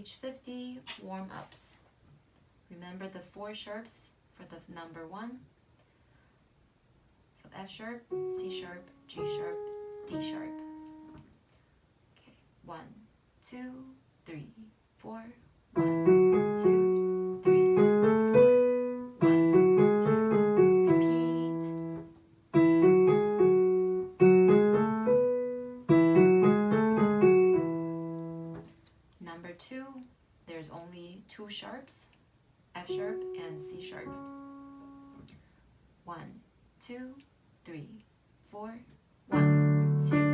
Page 50, warm-ups. Remember the 4 sharps for the number 1. So F sharp, C sharp, G sharp, D sharp. Okay, 1, 2, 3, 4. 1, 2, 3, 4. 1, 2. Repeat. Number 2, there's only 2 sharps, F sharp and C sharp. 1, 2, 3, 4. 1, 2.